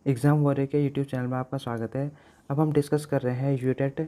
Exam warrior के YouTube channel में आपका स्वागत है। अब हम डिस्कस कर रहे हैं यूटेट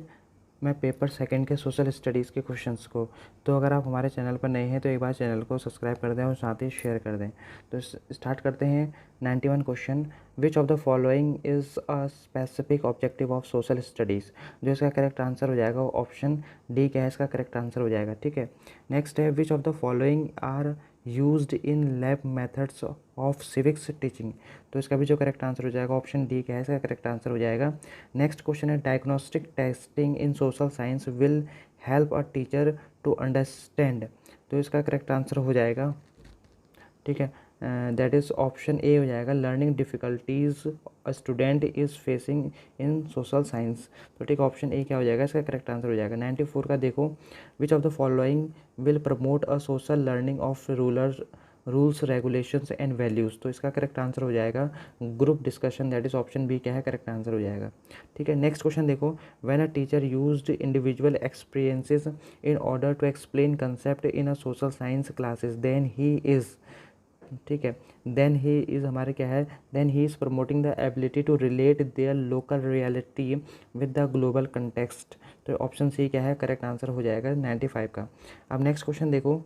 में पेपर सेकंड के सोशल स्टडीज़ के क्वेश्चंस को। तो अगर आप हमारे चैनल पर नए हैं तो एक बार चैनल को सब्सक्राइब कर दें और साथ ही शेयर कर दें। तो स्टार्ट करते हैं। 91 question, which of the following is a specific objective of social studies. जो इसका करेक्ट आंसर हो जाएगा वो ऑप्शन डी क्या है, इसका करेक्ट आंसर हो जाएगा। ठीक है, नेक्स्ट है, which of the following are used in lab methods of civics teaching. तो इसका भी जो करेक्ट आंसर हो जाएगा ऑप्शन डी क्या है, इसका करेक्ट आंसर हो जाएगा। नेक्स्ट क्वेश्चन है, diagnostic testing in social science will help a teacher to understand. तो इसका करेक्ट आंसर हो जाएगा, ठीक है, दैट इज़ ऑप्शन ए हो जाएगा, learning difficulties a student is facing in social science. तो ठीक, ऑप्शन ए क्या हो जाएगा, इसका करेक्ट आंसर हो जाएगा। 94 का देखो, which of the following will promote a social learning of rules regulations and values. तो इसका करेक्ट आंसर हो जाएगा group discussion, that is option B क्या है, करेक्ट आंसर हो जाएगा। ठीक है, नेक्स्ट क्वेश्चन देखो, when a teacher used individual experiences in order to explain concept in a social science classes then he is, ठीक है, देन ही इज़ हमारे क्या है, then he is promoting the ability to relate their local reality with the global context. तो option C क्या है, correct answer हो जाएगा 95 का। अब नेक्स्ट क्वेश्चन देखो,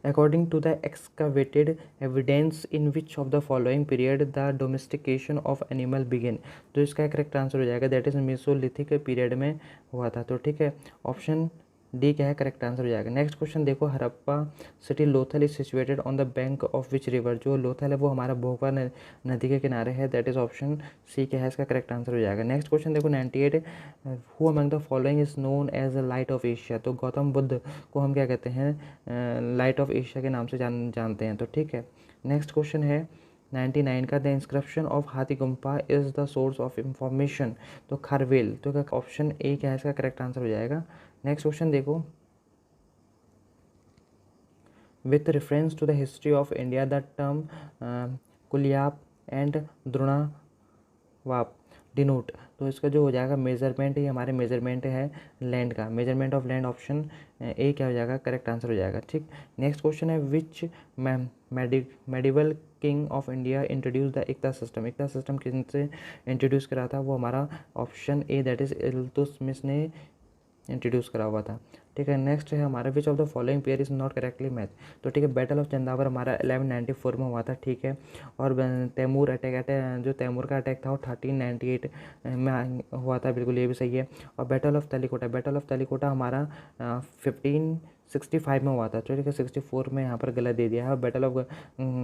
according to the excavated evidence in which of the following period the domestication of animal begin। तो इसका करेक्ट आंसर हो जाएगा, दैट इज मेसोलिथिक पीरियड में हुआ था। तो ठीक है, ऑप्शन डी क्या है, करेक्ट आंसर हो जाएगा। नेक्स्ट क्वेश्चन देखो, Harappa city Lothal is situated on the bank of which river. जो लोथल है वो हमारा भोगवा नदी के किनारे है, दैट इज ऑप्शन सी क्या है, इसका करेक्ट आंसर हो जाएगा। नेक्स्ट क्वेश्चन देखो, 98, who among the following is known as the light of Asia. तो गौतम बुद्ध को हम क्या कहते हैं, लाइट ऑफ एशिया के नाम से जानते हैं। तो ठीक है, नेक्स्ट क्वेश्चन है 99 का, the inscription of Hathi Gumpha is the source of information. तो खारवेल, तो ऑप्शन ए क्या है, इसका करेक्ट आंसर हो जाएगा। नेक्स्ट क्वेश्चन देखो, with reference to the history of India the term Kulyavapa and Dronavapa denote. तो इसका जो हो जाएगा मेजरमेंट, ये हमारे मेजरमेंट है लैंड का, measurement of land, option A क्या हो जाएगा, करेक्ट आंसर हो जाएगा। ठीक, नेक्स्ट क्वेश्चन है, which medieval king of India introduce the iqta system. Iqta system किसने इंट्रोड्यूस करा था, वो हमारा option A that is Iltutmish ने इंट्रोड्यूस करा हुआ था। ठीक है, नेक्स्ट है हमारा, विच of the following pair is not correctly match. तो ठीक है, बैटल ऑफ चंदावर हमारा 1194 में हुआ था, ठीक है, और तैमूर अटैक जो तैमूर का अटैक था वो 1398 में हुआ था, बिल्कुल ये भी सही है। और बैटल ऑफ तलीकोटा हमारा 1565 में हुआ था, ठीक है, 64 में यहाँ पर गलत दे दिया है। और बैटल ऑफ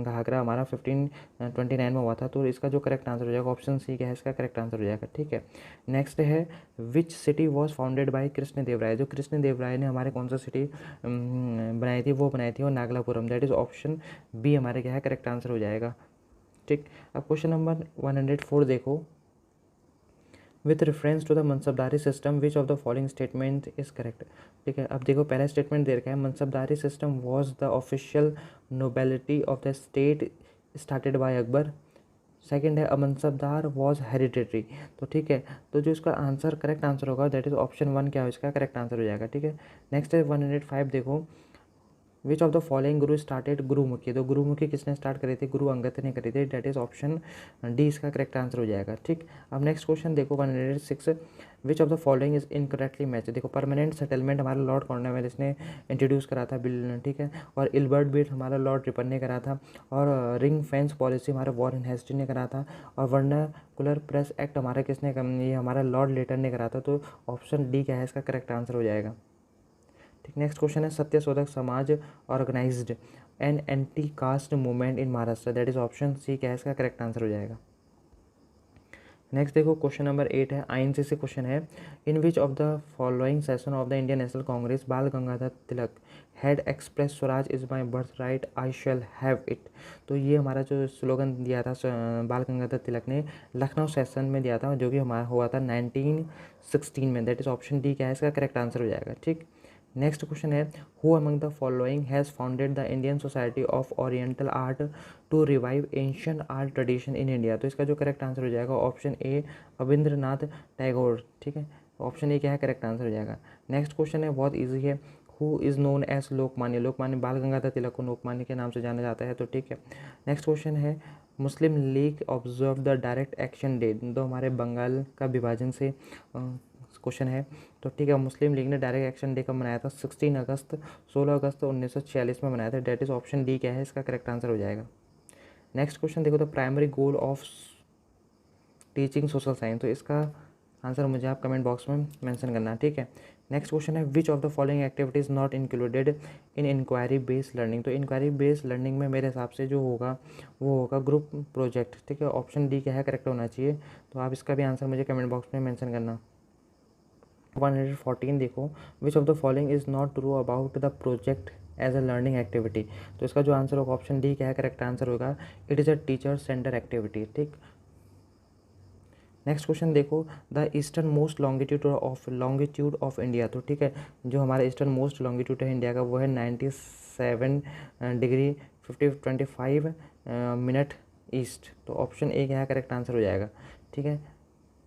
घाघरा हमारा 1529 में हुआ था। तो इसका जो करेक्ट आंसर हो जाएगा ऑप्शन सी क्या है, इसका करेक्ट आंसर हो जाएगा। ठीक है, नेक्स्ट है, which city was founded by Krishna Deva Raya. जो कृष्ण देव राय ने हमारे कौन सा सिटी बनाई थी, वो बनाई थी वो नागलापुरम, दैट इज ऑप्शन बी हमारे क्या है, करेक्ट आंसर हो जाएगा। ठीक, अब क्वेश्चन नंबर 104 देखो, with reference to the mansabdari system which of the following statement is correct. ठीक है, अब देखो पहला स्टेटमेंट दे रखा है, mansabdari system was the official nobility of the state started by Akbar. Second है, अ मनसबदार वॉज हेरिडिटरी। तो ठीक है, तो जो इसका आंसर करेक्ट आंसर होगा दैट इज ऑप्शन वन क्या हो, इसका करेक्ट आंसर हो जाएगा। ठीक है, नेक्स्ट है 105 देखो, which of the following Guru started Gurmukhi. तो गुरुमुखी किसने स्टार्ट करी थी, गुरु अंगद ने करी थी, डेट इज ऑप्शन डी इसका करेक्ट आंसर हो जाएगा। ठीक, अब नेक्स्ट क्वेश्चन देखो 106, विच of the following is incorrectly match. देखो परमानेंट सेटलमेंट हमारा लॉर्ड कॉर्नवेलिस ने इंट्रोड्यूस करा था बिल, ठीक है, और इल्बर्ट बिट हमारा लॉर्ड रिपन ने करा था, और रिंग फेंस पॉलिसी हमारा वॉरेन हेस्टी ने करा था, और वर्नाकुलर प्रेस एक्ट हमारा किसने, ये हमारा लॉर्ड लेटर ने करा था। तो ऑप्शन डी क्या है, इसका करेक्ट आंसर हो जाएगा। ठीक, नेक्स्ट क्वेश्चन है, Satyashodhak Samaj organised an anti caste movement in Maharashtra, that is option C क्या है, इसका करेक्ट आंसर हो जाएगा। नेक्स्ट देखो क्वेश्चन नंबर 8 है, आईएनसी से क्वेश्चन है, in which of the following session of the Indian National Congress Bal Gangadhar Tilak had express swaraj is my birth right I shall have it. तो ये हमारा जो स्लोगन दिया था बाल गंगाधर तिलक ने लखनऊ सेशन में दिया था, जो कि हमारा हुआ था 1916 में, दैट इज ऑप्शन डी क्या है, इसका करेक्ट आंसर हो जाएगा। ठीक, नेक्स्ट क्वेश्चन है, who among the following has founded the Indian Society of Oriental Art to revive ancient art tradition in India. तो इसका जो करेक्ट आंसर हो जाएगा ऑप्शन ए रविंद्रनाथ टैगोर। ठीक है, ऑप्शन ए क्या है, करेक्ट आंसर हो जाएगा। नेक्स्ट क्वेश्चन है, बहुत ईजी है, who is known as Lokmanya. Lokmanya Bal Gangadhar तिलक को लोकमान्य के नाम से जाना जाता है। तो ठीक है, नेक्स्ट क्वेश्चन है, Muslim League observe the direct action day, तो हमारे बंगाल का विभाजन से क्वेश्चन है। तो ठीक है, मुस्लिम लीग ने डायरेक्ट एक्शन डे कब मनाया था? 16 अगस्त 1946 में मनाया था। डेट इज ऑप्शन डी क्या है इसका करेक्ट आंसर हो जाएगा। नेक्स्ट क्वेश्चन देखो, the primary goal of teaching social science, तो इसका आंसर मुझे आप कमेंट बॉक्स में मेंशन करना है, ठीक है। नेक्स्ट क्वेश्चन है, which of the following activities not included in inquiry based learning, तो इंक्वायरी बेस्ड लर्निंग में मेरे हिसाब से जो होगा वो होगा ग्रुप प्रोजेक्ट, ठीक है। ऑप्शन डी क्या है करेक्ट होना चाहिए, तो आप इसका भी आंसर मुझे कमेंट बॉक्स में मेंशन करना। 114 देखो, which of the following is not true about the project as a learning activity, तो इसका जो आंसर होगा ऑप्शन डी क्या है करेक्ट आंसर होगा, it is a teacher center activity, ठीक। नेक्स्ट क्वेश्चन देखो, the eastern most longitude of India, तो ठीक है, जो हमारा ईस्टर्न मोस्ट लॉन्गिट्यूड है इंडिया का वो है 97 डिग्री 25 मिनट ईस्ट, तो ऑप्शन ए क्या है करेक्ट आंसर हो जाएगा, ठीक है।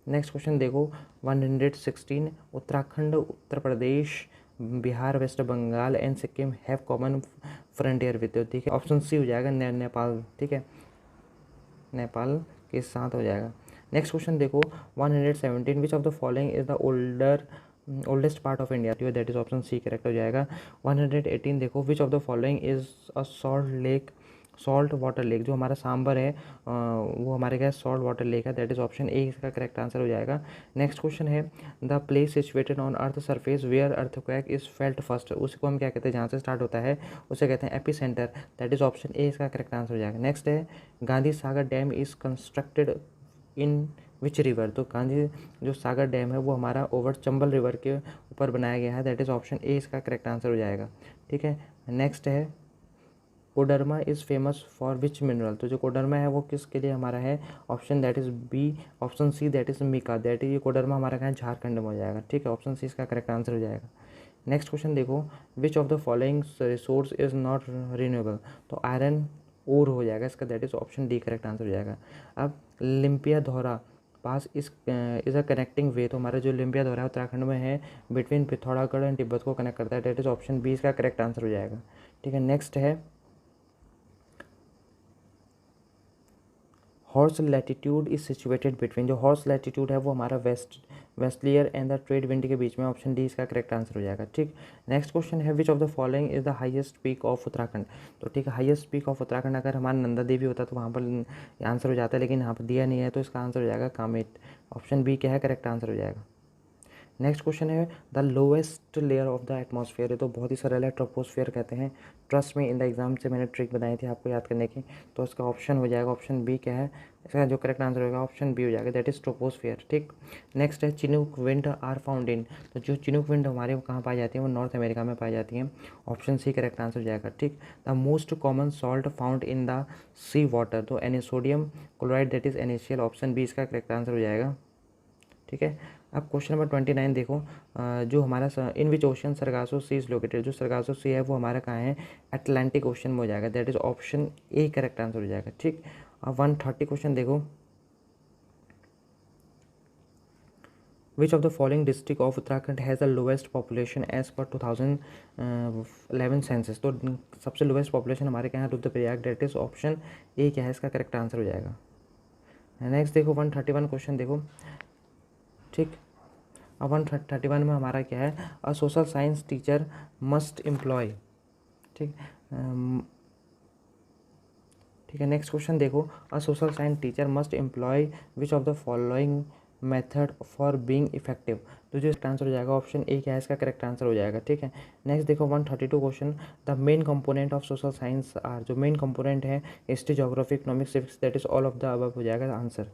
नेक्स्ट क्वेश्चन देखो, 116, Uttarakhand, Uttar Pradesh, Bihar, West Bengal and Sikkim have common frontier with, ठीक है, ऑप्शन सी हो जाएगा नेपाल, ठीक है, नेपाल के साथ हो जाएगा। नेक्स्ट क्वेश्चन देखो, 117, which of the following is the oldest part of India, that is option C correct हो जाएगा। 118 देखो, which of the following is a salt water lake, जो हमारा सांबर है वो हमारे क्या सॉल्ट वाटर लेक है, दैट इज ऑप्शन ए इसका करेक्ट आंसर हो जाएगा। नेक्स्ट क्वेश्चन है, the place situated on earth surface where earthquake is felt first, उसको हम क्या कहते हैं, जहाँ से स्टार्ट होता है उसे कहते हैं epicentre, that is option A इसका करेक्ट आंसर हो जाएगा। नेक्स्ट है, Gandhi Sagar dam is constructed in which river, तो गांधी जो सागर डैम है वो हमारा ओवर चंबल रिवर के ऊपर बनाया गया है, दैट इज ऑप्शन ए इसका करेक्ट आंसर हो जाएगा, ठीक है। नेक्स्ट है, Koderma is famous for which mineral, तो जो कोडरमा है वो किसके लिए हमारा है, option that is B, option C that is mica, that is ये कोडरमा हमारा कहाँ झारखंड में हो जाएगा, ठीक है, ऑप्शन सी इसका करेक्ट आंसर हो जाएगा। नेक्स्ट क्वेश्चन देखो, which of the following resource is not renewable, तो आयरन ओर हो जाएगा इसका, that is option D correct answer हो जाएगा। अब लिम्पिया धौरा पास इज अ कनेक्टिंग वे, तो हमारा जो लिम्पिया धौरा है उत्तराखंड में है, बिटवीन पिथौरागढ़ एंड तिब्बत को कनेक्ट करता है, दैट इज ऑप्शन बी इसका करेक्ट आंसर हो जाएगा, ठीक है। नेक्स्ट है, horse latitude is situated between, जो हॉर्स लैटिट्यूड है वो हमारा वेस्टलियर एंड द ट्रेड विंड के बीच में, ऑप्शन डी इसका करेक्ट आंसर हो जाएगा, ठीक। नेक्स्ट क्वेश्चन है, which of the following is the highest peak of Uttarakhand, तो ठीक है, हाईएस्ट पीक ऑफ उत्तराखंड अगर हमारा नंदा देवी होता तो वहाँ पर आंसर हो जाता है, लेकिन यहाँ पर दिया नहीं है, तो इसका आंसर हो जाएगा कामेट, ऑप्शन बी क्या है करेक्ट आंसर हो जाएगा। नेक्स्ट क्वेश्चन है, the lowest layer of the atmosphere, है तो बहुत ही सरल है, ट्रोपोस्फेयर कहते हैं, ट्रस्ट में इन द एग्जाम से मैंने ट्रिक बताई थी आपको याद करने की, तो इसका ऑप्शन हो जाएगा ऑप्शन बी क्या है, इसका जो करेक्ट आंसर होगा ऑप्शन बी हो जाएगा, दैट इज ट्रोपोस्फेयर, ठीक। नेक्स्ट है, Chinook wind are found in, तो जो चिनूक विंड हमारे कहाँ पाई जाती है वो नॉर्थ अमेरिका में पाई जाती हैं, ऑप्शन सी करेक्ट आंसर हो जाएगा, ठीक। The most common salt found in the sea water, तो sodium chloride that is NaCl, option B इसका करेक्ट आंसर हो जाएगा, ठीक है। अब क्वेश्चन नंबर 29 देखो, जो हमारा in which ocean Sargasso sea is located, जो सरगासो सी है वो हमारा कहाँ है, अटलांटिक ओशन में हो जाएगा, that is option A correct answer हो जाएगा, ठीक। अब 130 क्वेश्चन देखो, which of the following district of Uttarakhand has the lowest population as per 2011 census, तो सबसे लोएस्ट पॉपुलेशन हमारे क्या है Rudraprayag, that is option A क्या है इसका करेक्ट आंसर हो जाएगा। नेक्स्ट देखो 131 क्वेश्चन देखो, ठीक। अब 131 में हमारा क्या है, a social science teacher must employ, ठीक, ठीक है। नेक्स्ट क्वेश्चन देखो, a social science teacher must employ which of the following method for being effective, तो जो इसका आंसर हो जाएगा ऑप्शन ए क्या है इसका करेक्ट आंसर हो जाएगा, ठीक है। नेक्स्ट देखो 132 question, the main component of social science are, जो मेन कंपोनेंट है history, geography, economics, civics, that is all of the above हो जाएगा आंसर।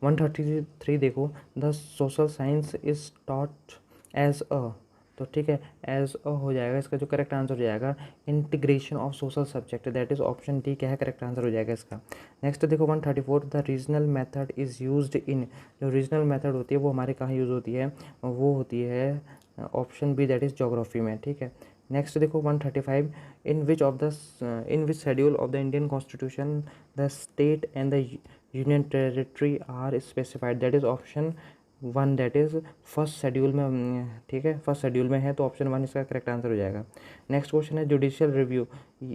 133 देखो, the social science is taught as a, तो ठीक है एज अ हो जाएगा, इसका जो करेक्ट आंसर हो जाएगा integration of social subject, that is option D क्या है करेक्ट आंसर हो जाएगा इसका। नेक्स्ट देखो 134, the regional method is used in, जो रीजनल मेथड होती है वो हमारे कहाँ यूज़ होती है, वो होती है option B that is geography में, ठीक है। नेक्स्ट देखो 135, in which schedule of the Indian constitution the state and the union territory are specified, that is option one, that is first schedule में, ठीक है, फर्स्ट शेड्यूल में है, तो ऑप्शन वन इसका करेक्ट आंसर हो जाएगा। नेक्स्ट क्वेश्चन है जुडिशियल रिव्यू,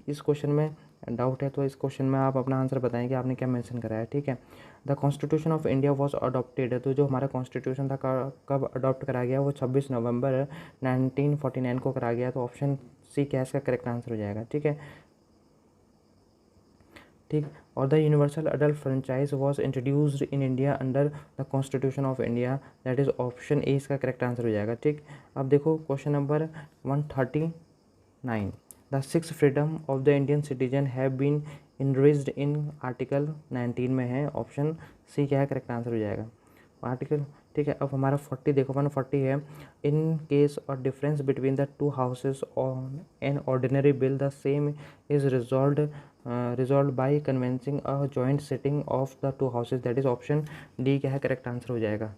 इस क्वेश्चन में डाउट है तो इस क्वेश्चन में आप अपना आंसर बताएं कि आपने क्या मेंशन करा है, ठीक है। The constitution of India was adopted, तो जो हमारा कॉन्स्टिट्यूशन था कब अडॉप्ट करा गया, वो 26 नवंबर 1949 को करा गया। तो ऑप्शन सी क्या इसका करेक्ट आंसर हो जाएगा, ठीक है। ठीक, और the universal adult franchise was introduced in India under the constitution of India, that is option A इसका करेक्ट आंसर हो जाएगा, ठीक। अब देखो question number 139, the six freedom of the Indian citizen have been enriched in article 19 में है, option C क्या है करेक्ट आंसर हो जाएगा आर्टिकल, ठीक है। अब हमारा 40 देखो 140 है, इन केस और difference between the two houses on an ordinary bill the same is resolve by convincing a joint sitting of the two houses, that is option D क्या है करेक्ट आंसर हो जाएगा।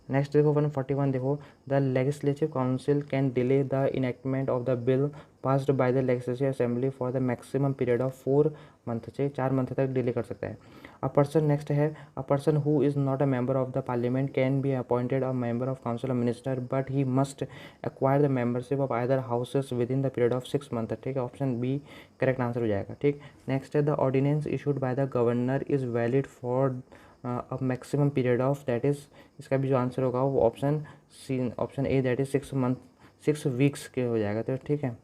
नेक्स्ट देखो 141 देखो, the legislative council can delay the enactment of the bill passed by the legislative assembly for the maximum period of 4 month, से 4 month तक delay कर सकता है। अ पर्सन, नेक्स्ट है, a person who is not a member of the parliament can be appointed a member of council of minister but he must acquire the membership of either houses with in the period of 6 month, ठीक है। Option B correct answer हो जाएगा, ठीक। Next है, the ordinance issued by the governor is valid for a maximum period of, that is इसका भी जो answer होगा वो option C, option A that is 6 month 6 weeks के हो जाएगा, तो ठीक है।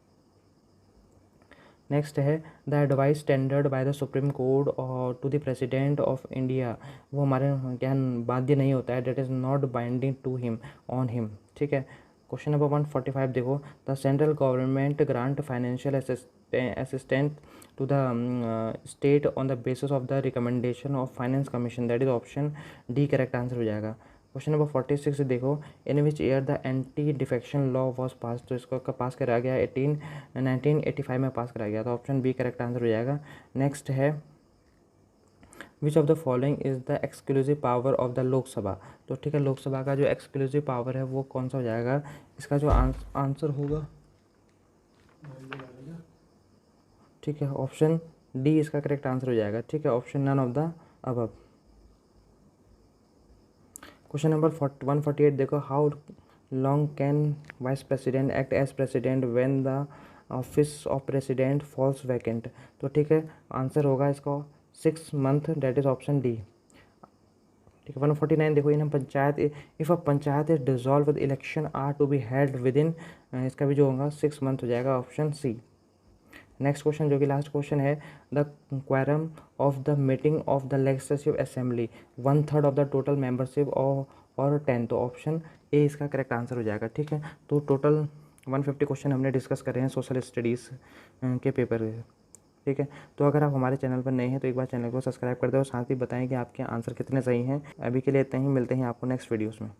नेक्स्ट है, the advice tendered by the Supreme Court और to the president of India, वो हमारे क्या बाध्य नहीं होता है, that is not binding to him on him, ठीक है। क्वेश्चन नंबर 145 देखो, the central government grant financial assistant to the state on the basis of the recommendation of finance commission, that is option D correct answer हो जाएगा। Question number 46 देखो, in which year the anti defection law was pass, तो इसको पास करा गया 1985 में पास करा गया, तो ऑप्शन बी करेक्ट आंसर हो जाएगा। नेक्स्ट है, which of the following is the exclusive power of the Lok Sabha, तो ठीक है, लोकसभा का जो एक्सक्लूसिव पावर है वो कौन सा हो जाएगा, इसका जो आंसर होगा, ठीक है, ऑप्शन डी इसका करेक्ट आंसर हो जाएगा, ठीक है, option none of the above. Question number 148 देखो, how long can vice president act as president when the office of president falls vacant, तो ठीक है, आंसर होगा इसका 6 month, that is option D, ठीक है। 149 देखो, in panchayat if a panchayat is dissolve election are to be held within, इसका भी जो होगा 6 मंथ हो जाएगा, ऑप्शन सी। नेक्स्ट क्वेश्चन जो कि लास्ट क्वेश्चन है, the quorum of the meeting of the legislative assembly 1/3 of the total membership और 10, तो ऑप्शन ए इसका करेक्ट आंसर हो जाएगा, ठीक है। तो टोटल 150 क्वेश्चन हमने डिस्कस करे हैं सोशल स्टडीज़ के पेपर, ठीक है। तो अगर आप हमारे चैनल पर नए हैं तो एक बार चैनल को सब्सक्राइब कर दें और साथ ही बताएं कि आपके आंसर कितने सही हैं। अभी के लिए इतना ही, मिलते हैं आपको नेक्स्ट वीडियोज़ में।